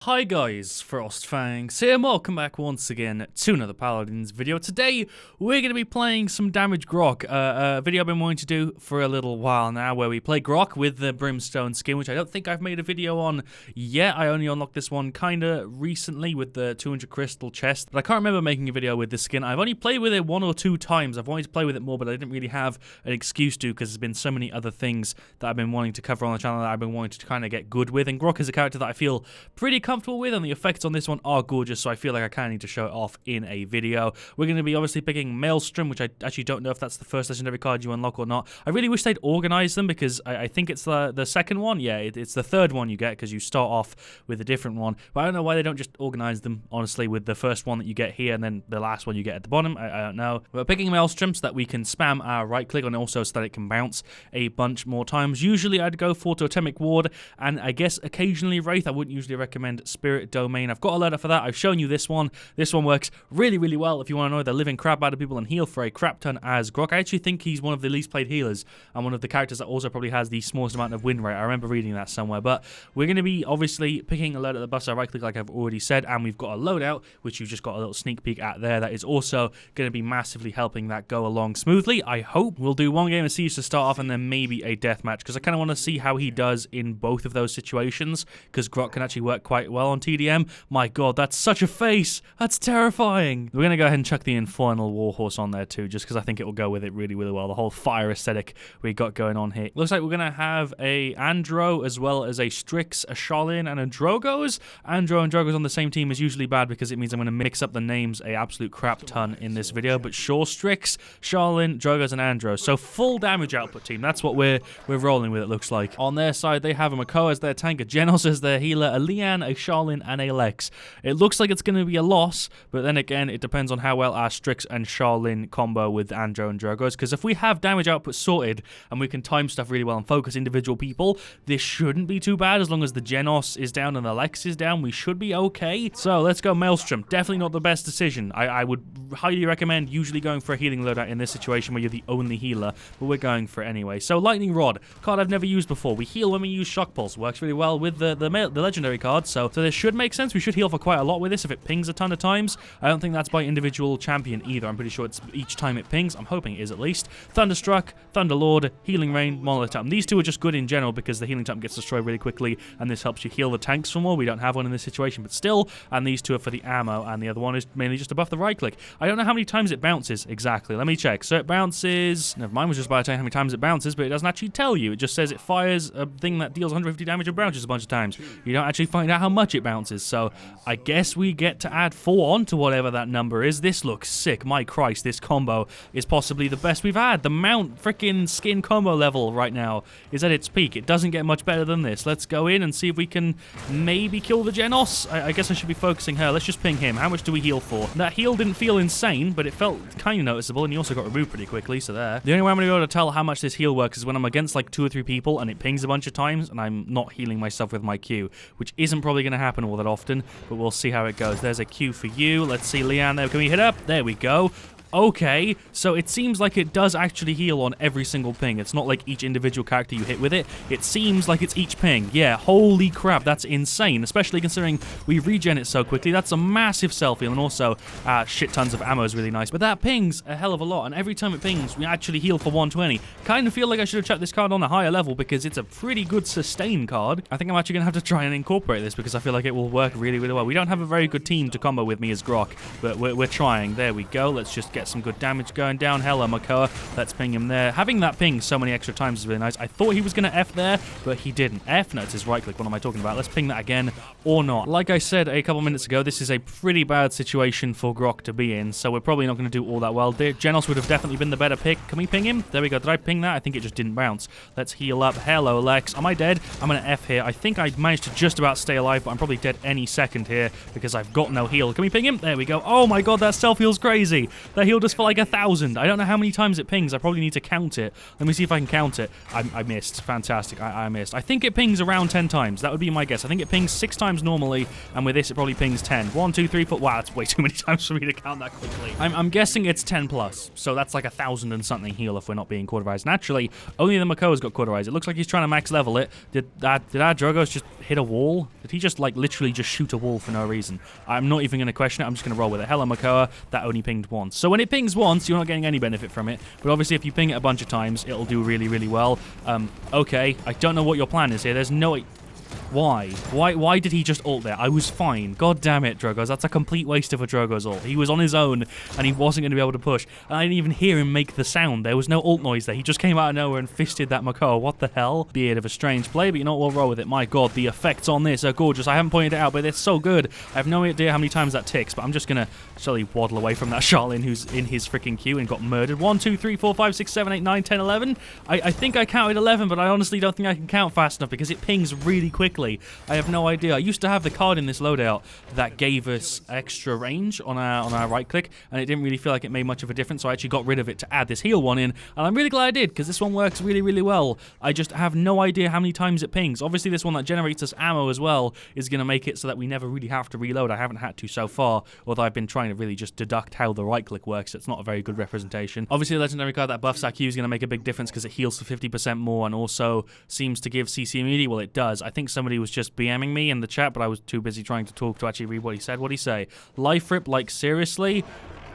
Hi guys, FrostFangs here, and welcome back once again to another Paladins video. Today, we're going to be playing some Damage Grohk, a video I've been wanting to do for a little while now, where we play Grohk with the Brimstone skin, which I don't think I've made a video on yet. I only unlocked this one kinda recently with the 200 crystal chest, but I can't remember making a video with this skin. I've only played with it one or two times. I've wanted to play with it more, but I didn't really have an excuse to, because there's been so many other things that I've been wanting to cover on the channel that I've been wanting to kind of get good with, and Grohk is a character that I feel pretty comfortable with, and the effects on this one are gorgeous, so I feel like I kind of need to show it off in a video. We're going to be obviously picking Maelstrom, which I actually don't know if that's the first legendary card you unlock or not. I really wish they'd organize them, because I think it's the second one. Yeah, it's the third one you get, because you start off with a different one. But I don't know why they don't just organize them, honestly, with the first one that you get here and then the last one you get at the bottom. I don't know. We're picking Maelstrom so that we can spam our right click, and also so that it can bounce a bunch more times. Usually I'd go for Totemic Ward, and I guess occasionally Wraith. I wouldn't usually recommend Spirit Domain. I've got a letter for that. I've shown you this one. This one works really, really well if you want to know the living crap out of people and heal for a crap ton as Grohk. I actually think he's one of the least played healers and one of the characters that also probably has the smallest amount of win rate. I remember reading that somewhere. But we're going to be obviously picking a load at the buffs. I right click like I've already said, and we've got a loadout, which you've just got a little sneak peek at there. That is also going to be massively helping that go along smoothly. I hope we'll do one game of Siege to start off, and then maybe a deathmatch, because I kind of want to see how he does in both of those situations, because Grohk can actually work quite well on TDM. My god, that's such a face. That's terrifying. We're going to go ahead and chuck the Infernal Warhorse on there too, just because I think it will go with it really, really well. The whole fire aesthetic we got going on here. Looks like we're going to have a Andro as well as a Strix, a Shaolin, and a Drogoz. Andro and Drogoz on the same team is usually bad, because it means I'm going to mix up the names a absolute crap ton in this video. But sure, Strix, Shaolin, Drogoz, and Andro. So full damage output team. That's what we're rolling with, it looks like. On their side, they have a Makoa as their tank, a Genos as their healer, a Lian, a Shaolin, and a Lex. It looks like it's going to be a loss, but then again, it depends on how well our Strix and Shaolin combo with Andro and Drogoz, because if we have damage output sorted and we can time stuff really well and focus individual people, this shouldn't be too bad. As long as the Genos is down and the Lex is down, we should be okay. So let's go Maelstrom. Definitely not the best decision. I would highly recommend usually going for a healing loadout in this situation where you're the only healer, but we're going for it anyway. So Lightning Rod, card I've never used before. We heal when we use Shock Pulse. Works really well with the legendary card, so this should make sense. We should heal for quite a lot with this if it pings a ton of times. I don't think that's by individual champion either. I'm pretty sure it's each time it pings. I'm hoping it is at least. Thunderstruck, Thunderlord, Healing Rain, Monolith Totem. These two are just good in general, because the Healing Totem gets destroyed really quickly, and this helps you heal the tanks for more. We don't have one in this situation, but still. And these two are for the ammo, and the other one is mainly just to buff the right click. I don't know how many times it bounces exactly. Let me check. So it bounces... Never mind, was just about to tell you how many times it bounces, but it doesn't actually tell you. It just says it fires a thing that deals 150 damage and bounces a bunch of times. You don't actually find out how much it bounces, so I guess we get to add 4 on to whatever that number is. This looks sick. My Christ, this combo is possibly the best we've had. The Mount freaking skin combo level right now is at its peak. It doesn't get much better than this. Let's go in and see if we can maybe kill the Genos. I guess I should be focusing her. Let's just ping him. How much do we heal for? That heal didn't feel insane, but it felt kind of noticeable, and he also got removed pretty quickly, so there. The only way I'm going to be able to tell how much this heal works is when I'm against like 2 or 3 people and it pings a bunch of times and I'm not healing myself with my Q, which isn't probably going to happen all that often, but we'll see how it goes. There's a Q for you. Let's see, Leanne there. Can we hit up? There we go. Okay, so it seems like it does actually heal on every single ping. It's not like each individual character you hit with it. It seems like it's each ping. Yeah, holy crap, that's insane, especially considering we regen it so quickly. That's a massive self-heal, and also shit tons of ammo is really nice. But that pings a hell of a lot, and every time it pings, we actually heal for 120. Kind of feel like I should have checked this card on a higher level, because it's a pretty good sustain card. I think I'm actually going to have to try and incorporate this, because I feel like it will work really, really well. We don't have a very good team to combo with me as Grohk, but we're trying. There we go. Let's just get some good damage going down. Hello, Makoa. Let's ping him there. Having that ping so many extra times is really nice. I thought he was going to F there, but he didn't. F? No, it's his right click. What am I talking about? Let's ping that again, or not. Like I said a couple minutes ago, this is a pretty bad situation for Grohk to be in, so we're probably not going to do all that well. Genos would have definitely been the better pick. Can we ping him? There we go. Did I ping that? I think it just didn't bounce. Let's heal up. Hello, Lex. Am I dead? I'm going to F here. I think I managed to just about stay alive, but I'm probably dead any second here, because I've got no heal. Can we ping him? There we go. Oh my god, that self-heal's crazy. That healed us for like 1,000. I don't know how many times it pings. I probably need to count it. Let me see if I can count it. I missed. Fantastic. I missed. I think it pings around 10 times. That would be my guess. I think it pings 6 times normally, and with this it probably pings 10. 1, 2, 3, 4. Wow, that's way too many times for me to count that quickly. I'm guessing it's 10 plus. So that's like 1,000 and something heal if we're not being cauterized. Naturally, only the Makoa's got cauterized. It looks like he's trying to max level it. Did our Drogos just hit a wall? Did he just like literally just shoot a wall for no reason? I'm not even going to question it. I'm just going to roll with it. Hello, Makoa. That only pinged once. So when it pings once, you're not getting any benefit from it. But obviously, if you ping it a bunch of times, it'll do really, really well. Okay. I don't know what your plan is here. There's no... Why? Why did he just ult there? I was fine. God damn it, Drogos. That's a complete waste of a Drogos ult. He was on his own, and he wasn't going to be able to push. And I didn't even hear him make the sound. There was no ult noise there. He just came out of nowhere and fisted that Makoa. What the hell? Bit of a strange play, but you know what? We'll roll with it. My god, the effects on this are gorgeous. I haven't pointed it out, but they're so good. I have no idea how many times that ticks, but I'm just going to slowly waddle away from that Charlene who's in his freaking queue and got murdered. 1, 2, 3, 4, 5, 6, 7, 8, 9, 10, 11. I think I counted 11, but I honestly don't think I can count fast enough because it pings really quickly. I have no idea. I used to have the card in this loadout that gave us extra range on our right click, and it didn't really feel like it made much of a difference, so I actually got rid of it to add this heal one in, and I'm really glad I did, because this one works really, really well. I just have no idea how many times it pings. Obviously, this one that generates us ammo as well is going to make it so that we never really have to reload. I haven't had to so far, although I've been trying to really just deduct how the right click works. It's not a very good representation. Obviously, the legendary card that buffs AQ is going to make a big difference because it heals for 50% more and also seems to give CC immunity. Well, it does. I think somebody was just BMing me in the chat, but I was too busy trying to talk to actually read what he said. What did he say? Life rip, like, seriously?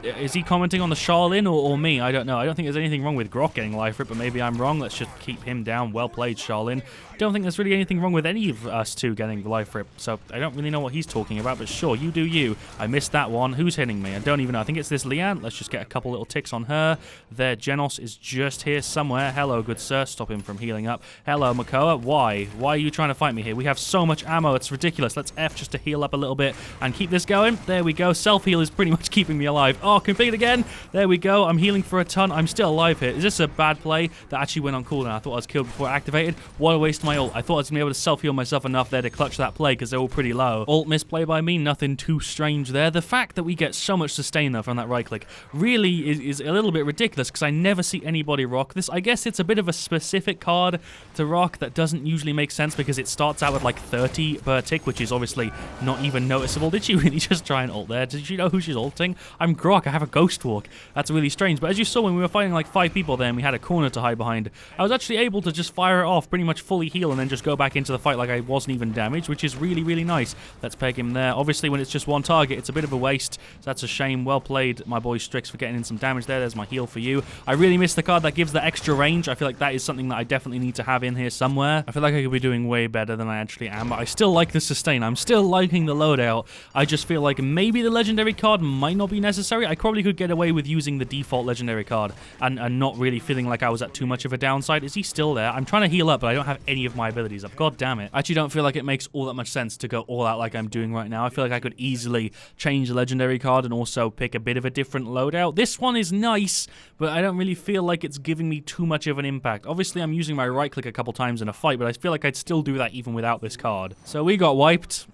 Is he commenting on the Charlene or me? I don't know. I don't think there's anything wrong with Grohk getting life rip, but maybe I'm wrong. Let's just keep him down. Well played, Charlene. Don't think there's really anything wrong with any of us two getting the life rip, so I don't really know what he's talking about, but sure, you do you. I missed that one. Who's hitting me? I don't even know. I think it's this Leanne. Let's just get a couple little ticks on her. There, Genos is just here somewhere. Hello, good sir. Stop him from healing up. Hello, Makoa. Why? Why are you trying to fight me here? We have so much ammo. It's ridiculous. Let's F just to heal up a little bit and keep this going. There we go. Self-heal is pretty much keeping me alive. Oh, complete again. There we go. I'm healing for a ton. I'm still alive here. Is this a bad play that actually went on cooldown? I thought I was killed before it activated. What a waste of my ult. I thought I was going to be able to self-heal myself enough there to clutch that play because they're all pretty low. Ult misplay by me. Nothing too strange there. The fact that we get so much sustain though from that right click really is a little bit ridiculous because I never see anybody rock this. I guess it's a bit of a specific card to rock that doesn't usually make sense because it starts out with like 30 per tick, which is obviously not even noticeable. Did she really just try and ult there? Did she know who she's ulting? I'm Grohk. I have a ghost walk. That's really strange. But as you saw when we were fighting like 5 people there and we had a corner to hide behind, I was actually able to just fire it off, pretty much fully heal, and then just go back into the fight like I wasn't even damaged, which is really, really nice. Let's peg him there. Obviously, when it's just one target, it's a bit of a waste. So that's a shame. Well played, my boy Strix, for getting in some damage there. There's my heal for you. I really miss the card that gives the extra range. I feel like that is something that I definitely need to have in here somewhere. I feel like I could be doing way better than I actually am, but I still like the sustain. I'm still liking the loadout. I just feel like maybe the legendary card might not be necessary. I probably could get away with using the default legendary card and not really feeling like I was at too much of a downside. Is he still there? I'm trying to heal up, but I don't have any of my abilities up. God damn it. I actually don't feel like it makes all that much sense to go all out like I'm doing right now. I feel like I could easily change the legendary card and also pick a bit of a different loadout. This one is nice, but I don't really feel like it's giving me too much of an impact. Obviously, I'm using my right click a couple times in a fight, but I feel like I'd still do that even without this card. So we got wiped.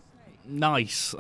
Nice.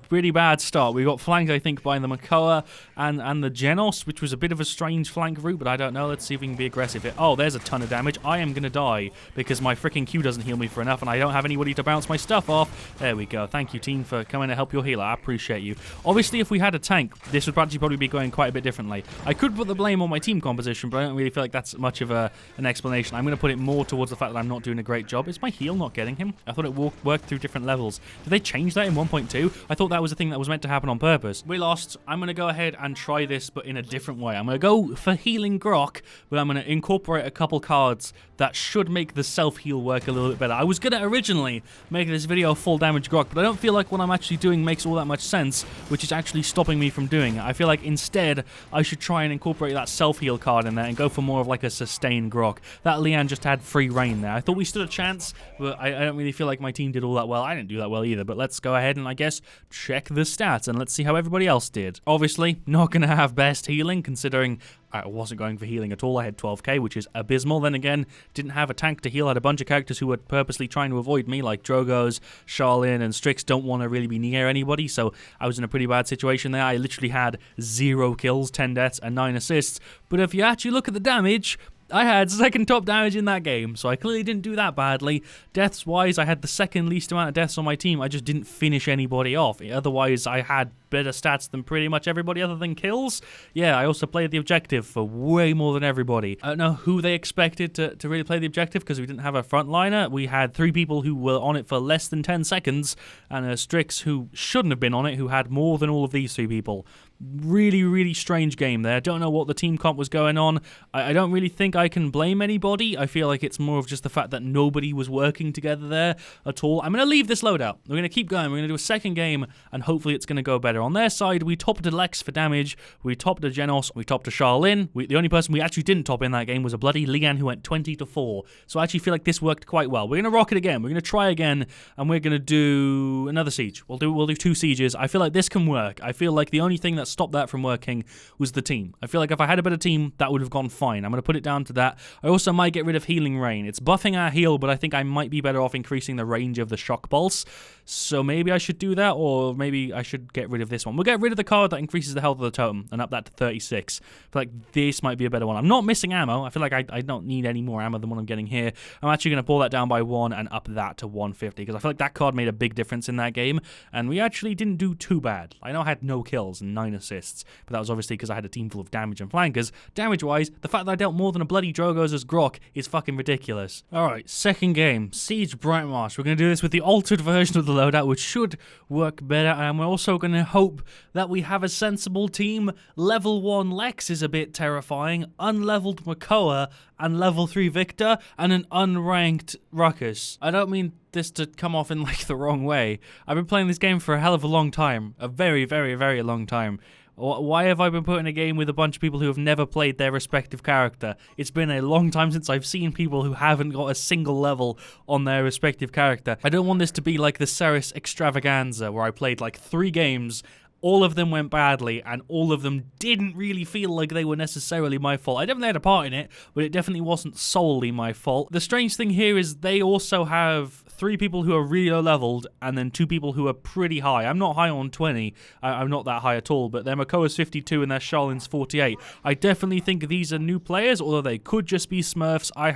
Pretty bad start. We got flanked, I think, by the Makoa and the Genos, which was a bit of a strange flank route, but I don't know. Let's see if we can be aggressive here. Oh, there's a ton of damage. I am going to die because my freaking Q doesn't heal me for enough, and I don't have anybody to bounce my stuff off. There we go. Thank you, team, for coming to help your healer. I appreciate you. Obviously, if we had a tank, this would probably be going quite a bit differently. I could put the blame on my team composition, but I don't really feel like that's much of an explanation. I'm going to put it more towards the fact that I'm not doing a great job. Is my heal not getting him? I thought it worked through different levels. Did they change that in 1.2? I thought that was a thing that was meant to happen on purpose. We lost. I'm going to go ahead and try this, but in a different way. I'm going to go for healing Grohk, but I'm going to incorporate a couple cards that should make the self-heal work a little bit better. I was going to originally make this video full damage Grohk, but I don't feel like what I'm actually doing makes all that much sense, which is actually stopping me from doing it. I feel like instead, I should try and incorporate that self-heal card in there and go for more of like a sustained Grohk. That Leanne just had free reign there. I thought we stood a chance, but I don't really feel like my team did all that well. I didn't do that well either, but let's go ahead and I guess check check the stats and let's see how everybody else did. Obviously, not going to have best healing considering I wasn't going for healing at all. I had 12k, which is abysmal. Then again, didn't have a tank to heal. I had a bunch of characters who were purposely trying to avoid me, like Drogos, Charlene, and Strix don't want to really be near anybody, so I was in a pretty bad situation there. I literally had 0 kills, 10 deaths, and 9 assists. But if you actually look at the damage, I had second top damage in that game, so I clearly didn't do that badly. Deaths-wise, I had the second least amount of deaths on my team. I just didn't finish anybody off. Otherwise, I had better stats than pretty much everybody other than kills. Yeah, I also played the objective for way more than everybody. I don't know who they expected to really play the objective because we didn't have a frontliner. We had 3 people who were on it for less than 10 seconds and a Strix who shouldn't have been on it who had more than all of these 3 people. Really, really strange game there. Don't know what the team comp was going on. I don't really think I can blame anybody. I feel like it's more of just the fact that nobody was working together there at all. I'm going to leave this loadout. We're going to keep going. We're going to do a second game, and hopefully it's going to go better. On their side, we topped a Lex for damage. We topped a Genos. We topped a Charlene. The only person we actually didn't top in that game was a bloody Leanne who went 20-4. So I actually feel like this worked quite well. We're going to rock it again. We're going to try again, and we're going to do another siege. We'll do 2 sieges. I feel like this can work. I feel like the only thing that stopped that from working was the team. I feel like if I had a better team, that would have gone fine. I'm going to put it down to that. I also might get rid of Healing Rain. It's buffing our heal, but I think I might be better off increasing the range of the Shock Pulse. So maybe I should do that, or maybe I should get rid of this one. We'll get rid of the card that increases the health of the totem and up that to 36. I feel like this might be a better one. I'm not missing ammo. I feel like I don't need any more ammo than what I'm getting here. I'm actually going to pull that down by 1 and up that to 150 because I feel like that card made a big difference in that game, and we actually didn't do too bad. I know I had no kills and 9 assists, but that was obviously because I had a team full of damage and flankers. Damage-wise, the fact that I dealt more than a bloody Drogos as Grohk is fucking ridiculous. Alright, second game. Siege Brightmarsh. We're going to do this with the altered version of the loadout, which should work better, and we're also going to hope that we have a sensible team. Level 1 Lex is a bit terrifying, unleveled Makoa, and level 3 Victor, and an unranked Ruckus. I don't mean this to come off in like the wrong way. I've been playing this game for a hell of a long time. A very, very, very long time. Why have I been put in a game with a bunch of people who have never played their respective character? It's been a long time since I've seen people who haven't got a single level on their respective character. I don't want this to be like the Ceres Extravaganza, where I played like 3 games, all of them went badly, and all of them didn't really feel like they were necessarily my fault. I definitely had a part in it, but it definitely wasn't solely my fault. The strange thing here is they also have 3 people who are really low leveled, and then 2 people who are pretty high. I'm not high on 20. I'm not that high at all, but their Makoa's 52 and their Charlene's 48. I definitely think these are new players, although they could just be Smurfs. I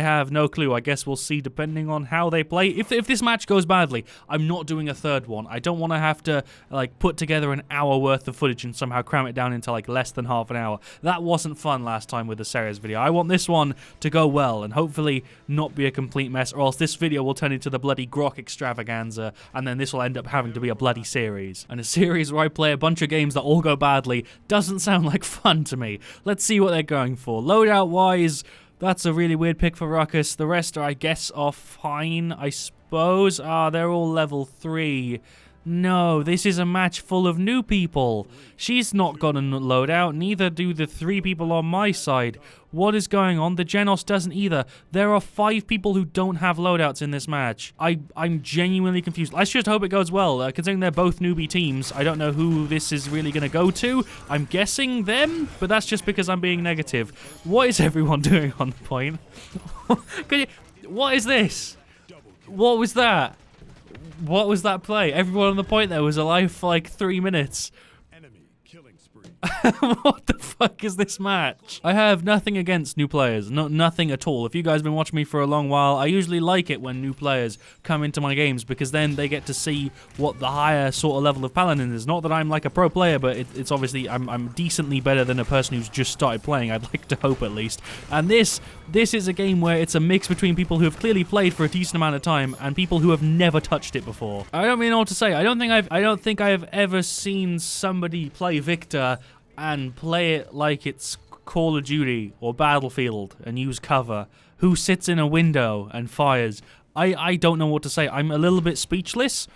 have no clue. I guess we'll see depending on how they play. If this match goes badly, I'm not doing a third one. I don't want to have to like put together an hour worth of footage and somehow cram it down into like less than half an hour. That wasn't fun last time with the Ceres video. I want this one to go well and hopefully not be a complete mess, or else this video will turn into the bloody Grohk extravaganza, and then this will end up having to be a bloody series. And a series where I play a bunch of games that all go badly doesn't sound like fun to me. Let's see what they're going for. Loadout wise, that's a really weird pick for Ruckus. The rest are, I guess, are fine, I suppose. They're all level 3. No, this is a match full of new people. She's not got a loadout, neither do the 3 people on my side. What is going on? The Genos doesn't either. There are 5 people who don't have loadouts in this match. I'm genuinely confused. Let's just hope it goes well. Considering they're both newbie teams, I don't know who this is really going to go to. I'm guessing them, but that's just because I'm being negative. What is everyone doing on the point? What is this? What was that? What was that play? Everyone on the point there was alive for like 3 minutes. Enemy killing spree. What the fuck is this match? I have nothing against new players. Nothing at all. If you guys have been watching me for a long while, I usually like it when new players come into my games because then they get to see what the higher sort of level of Paladin is. Not that I'm like a pro player, but it's obviously I'm decently better than a person who's just started playing. I'd like to hope at least. And this is a game where it's a mix between people who have clearly played for a decent amount of time and people who have never touched it before. I don't really know what to say. I don't think I have ever seen somebody play Victor and play it like it's Call of Duty or Battlefield and use cover, who sits in a window and fires. I don't know what to say. I'm a little bit speechless.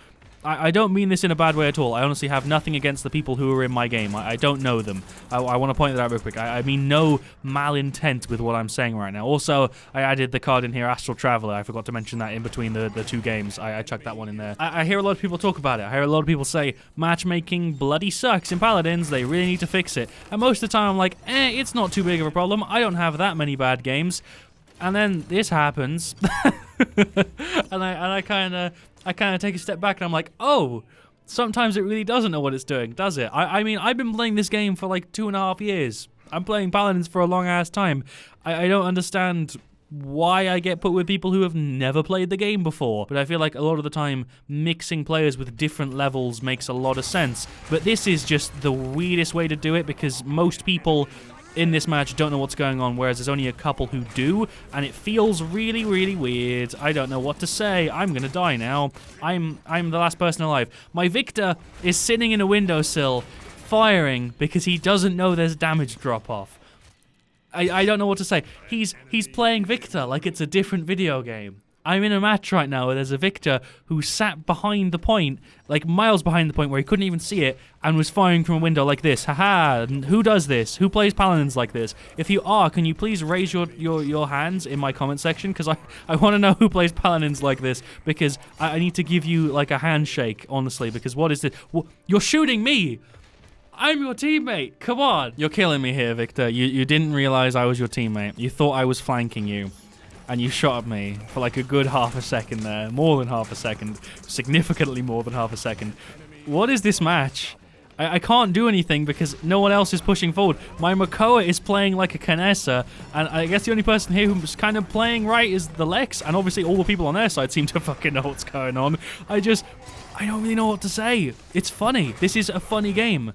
I don't mean this in a bad way at all. I honestly have nothing against the people who are in my game. I don't know them. I want to point that out real quick. I mean no malintent with what I'm saying right now. Also, I added the card in here, Astral Traveler. I forgot to mention that in between the two games. I chucked that one in there. I hear a lot of people talk about it. I hear a lot of people say, matchmaking bloody sucks in Paladins. They really need to fix it. And most of the time I'm like, it's not too big of a problem. I don't have that many bad games. And then this happens. and I kind of take a step back and I'm like, oh, sometimes it really doesn't know what it's doing, does it? I mean, I've been playing this game for like 2.5 years. I'm playing Paladins for a long ass time. I don't understand why I get put with people who have never played the game before. But I feel like a lot of the time, mixing players with different levels makes a lot of sense. But this is just the weirdest way to do it because most people in this match don't know what's going on, whereas there's only a couple who do, and it feels really, really weird. I don't know what to say. I'm gonna die now. I'm the last person alive. My Victor is sitting in a windowsill, firing because he doesn't know there's damage drop-off. I don't know what to say. He's playing Victor like it's a different video game. I'm in a match right now where there's a Victor who sat behind the point, like miles behind the point where he couldn't even see it, and was firing from a window like this. Haha, who does this? Who plays Paladins like this? If you are, can you please raise your hands in my comment section? Because I want to know who plays Paladins like this, because I need to give you like a handshake, honestly, because what is this? Well, you're shooting me! I'm your teammate! Come on! You're killing me here, Victor. You didn't realize I was your teammate. You thought I was flanking you. And you shot at me for like a good half a second there. More than half a second. Significantly more than half a second. What is this match? I can't do anything because no one else is pushing forward. My Makoa is playing like a Canessa, and I guess the only person here who's kind of playing right is the Lex, and obviously all the people on their side seem to fucking know what's going on. I don't really know what to say. It's funny. This is a funny game.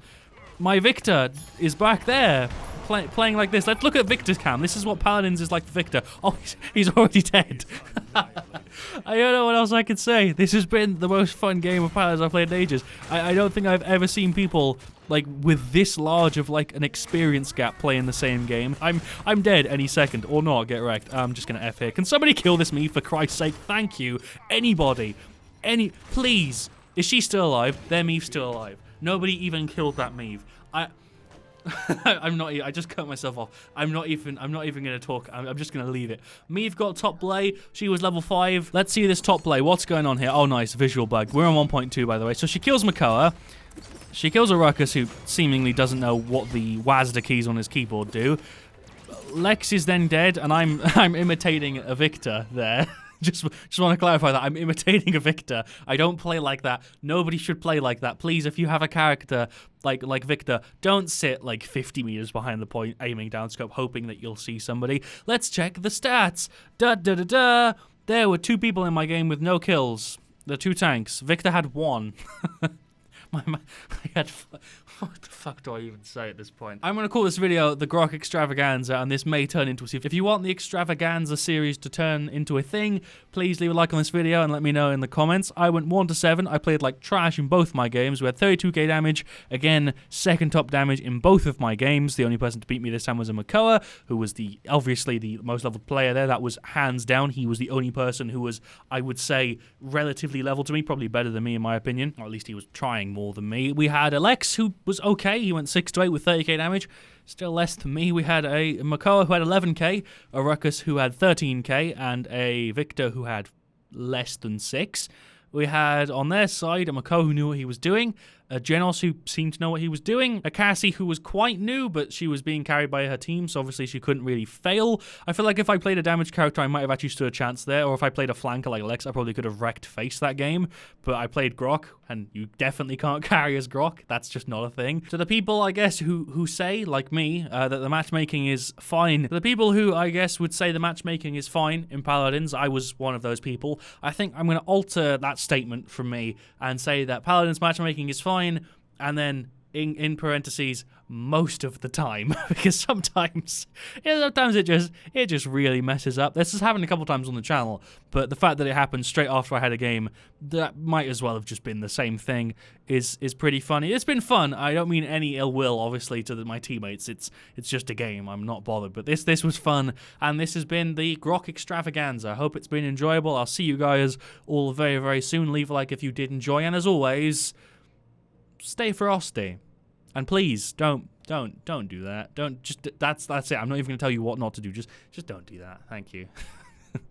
My Victor is back there. Playing like this. Let's look at Victor's cam. This is what Paladins is like for Victor. Oh, he's already dead. I don't know what else I could say. This has been the most fun game of Paladins I've played in ages. I don't think I've ever seen people like with this large of like an experience gap playing the same game. I'm dead any second or not. Get wrecked. I'm just gonna F here. Can somebody kill this Meave for Christ's sake? Thank you. Anybody. Please. Is she still alive? Their Meave's still alive. Nobody even killed that Meave. I just cut myself off. I'm not even gonna talk. I'm just gonna leave it. Meave got top play. She was level 5. Let's see this top play. What's going on here? Oh, nice. Visual bug. We're on 1.2, by the way. So she kills Makoa. She kills a Ruckus who seemingly doesn't know what the WASD keys on his keyboard do. Lex is then dead, and I'm imitating a Victor there. Just want to clarify that I'm imitating a Victor. I don't play like that. Nobody should play like that. Please, if you have a character like Victor, don't sit like 50 meters behind the point, aiming down scope, hoping that you'll see somebody. Let's check the stats. There were 2 people in my game with no kills. The 2 tanks. Victor had 1. I had... What the fuck do I even say at this point? I'm going to call this video the Grohk Extravaganza, and this may turn into a series. If you want the Extravaganza series to turn into a thing, please leave a like on this video and let me know in the comments. I went 1-7. I played like trash in both my games. We had 32k damage. Again, second top damage in both of my games. The only person to beat me this time was a Makoa, who was obviously the most leveled player there. That was hands down. He was the only person who was, I would say, relatively level to me. Probably better than me in my opinion. Or at least he was trying more than me. We had Alex, who was okay. He went 6-8 with 30k damage. Still less than me. We had a Makoa who had 11k, a Ruckus who had 13k, and a Victor who had less than 6. We had on their side a Makoa who knew what he was doing, a Genos who seemed to know what he was doing, a Cassie who was quite new, but she was being carried by her team, so obviously she couldn't really fail. I feel like if I played a damage character, I might have actually stood a chance there, or if I played a flanker like Lex, I probably could have wrecked face that game, but I played Grohk, and you definitely can't carry as Grohk. That's just not a thing. To the people, I guess, who say, like me, that the matchmaking is fine, the people who, I guess, would say the matchmaking is fine in Paladins, I was one of those people. I think I'm going to alter that statement from me and say that Paladins matchmaking is fine, and then in parentheses, most of the time, because sometimes it just really messes up. This has happened a couple times on the channel, but the fact that it happened straight after I had a game that might as well have just been the same thing is pretty funny. It's been fun. I don't mean any ill will, obviously, to my teammates. It's just a game. I'm not bothered. But this was fun, and this has been the Grohk Extravaganza. I hope it's been enjoyable. I'll see you guys all very, very soon. Leave a like if you did enjoy, and as always, stay frosty. And please don't do that. Don't just that's it. I'm not even gonna tell you what not to do. Just don't do that. Thank you.